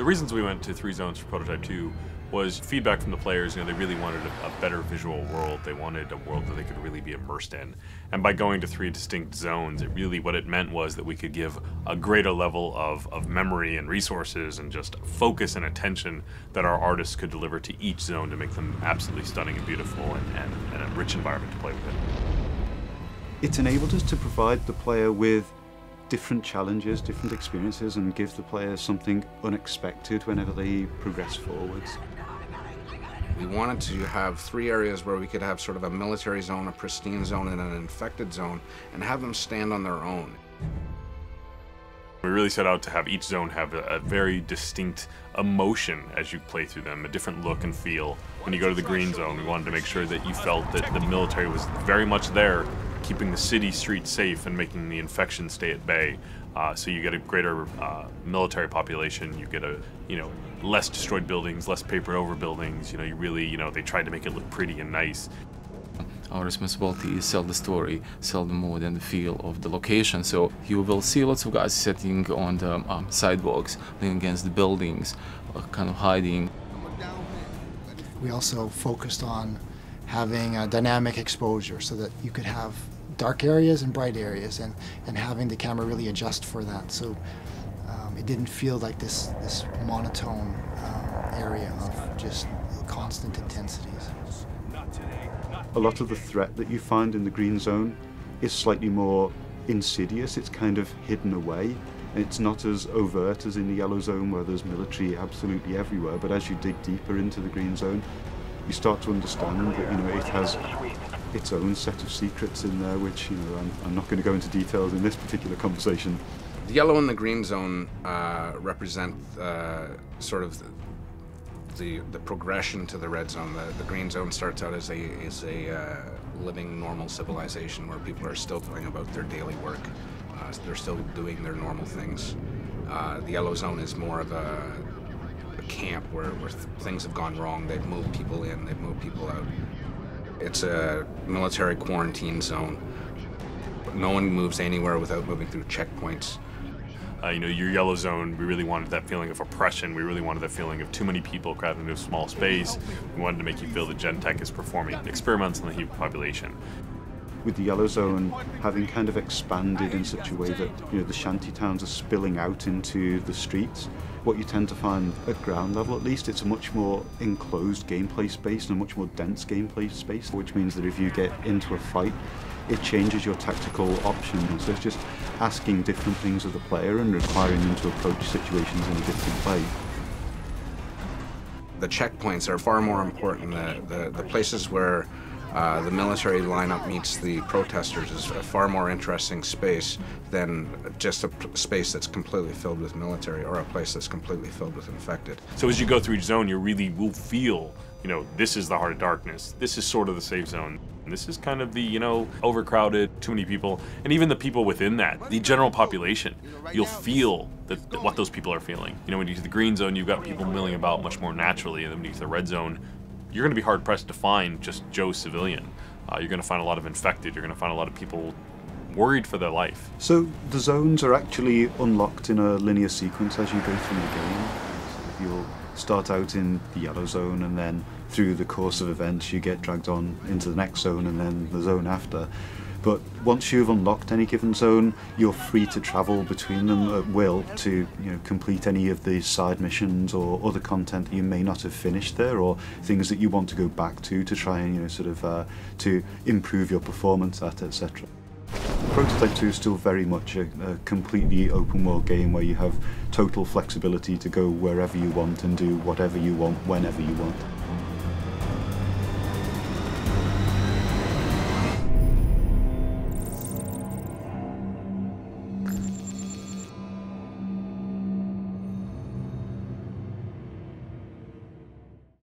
reasons we went to 3 zones for Prototype 2 was feedback from the players. They really wanted a better visual world. They wanted a world that they could really be immersed in. And by going to 3 distinct zones, what it meant was that we could give a greater level of memory and resources and just focus and attention that our artists could deliver to each zone to make them absolutely stunning and beautiful and a rich environment to play with. It's enabled us to provide the player with different challenges, different experiences, and give the players something unexpected whenever they progress forwards. We wanted to have 3 areas where we could have sort of a military zone, a pristine zone, and an infected zone, and have them stand on their own. We really set out to have each zone have a very distinct emotion as you play through them, a different look and feel. When you go to the green zone, we wanted to make sure that you felt that the military was very much there, keeping the city streets safe and making the infection stay at bay. So you get a greater military population, you get less destroyed buildings, less papered over buildings. They tried to make it look pretty and nice. Our responsibility is sell the story, sell the mood and the feel of the location. So you will see lots of guys sitting on the sidewalks, leaning against the buildings, kind of hiding. We also focused on having a dynamic exposure so that you could have dark areas and bright areas, and having the camera really adjust for that. So it didn't feel like this monotone area of just constant intensities. A lot of the threat that you find in the green zone is slightly more insidious. It's kind of hidden away. It's not as overt as in the yellow zone where there's military absolutely everywhere, but as you dig deeper into the green zone, you start to understand that it has its own set of secrets in there, which I'm not going to go into details in this particular conversation. The yellow and the green zone represent sort of the progression to the red zone. The green zone starts out as a living normal civilization where people are still going about their daily work. They're still doing their normal things. The yellow zone is more of a camp where things have gone wrong. They've moved people in, they've moved people out. It's a military quarantine zone. No one moves anywhere without moving through checkpoints. Your yellow zone, we really wanted that feeling of oppression. We really wanted that feeling of too many people crowded into a small space. We wanted to make you feel that Gentek is performing experiments on the human population. With the yellow zone having kind of expanded in such a way that the shanty towns are spilling out into the streets, what you tend to find at ground level at least, it's a much more enclosed gameplay space and a much more dense gameplay space, which means that if you get into a fight, it changes your tactical options. So it's just asking different things of the player and requiring them to approach situations in a different way. The checkpoints are far more important. The places where the military lineup meets the protesters is a far more interesting space than just a space that's completely filled with military or a place that's completely filled with infected. So as you go through each zone, you really will feel, this is the heart of darkness. This is sort of the safe zone. This is kind of the, overcrowded, too many people. And even the people within that, the general population, you'll feel that what those people are feeling. When you get to the green zone, you've got people milling about much more naturally, and then when you get to the red zone, you're going to be hard-pressed to find just Joe civilian. You're going to find a lot of infected. You're going to find a lot of people worried for their life. So the zones are actually unlocked in a linear sequence as you go through the game. So you'll start out in the yellow zone, and then through the course of events you get dragged on into the next zone and then the zone after. But once you've unlocked any given zone, you're free to travel between them at will to complete any of the side missions or other content that you may not have finished there, or things that you want to go back to try and to improve your performance at, etc. Prototype 2 is still very much a completely open world game where you have total flexibility to go wherever you want and do whatever you want whenever you want.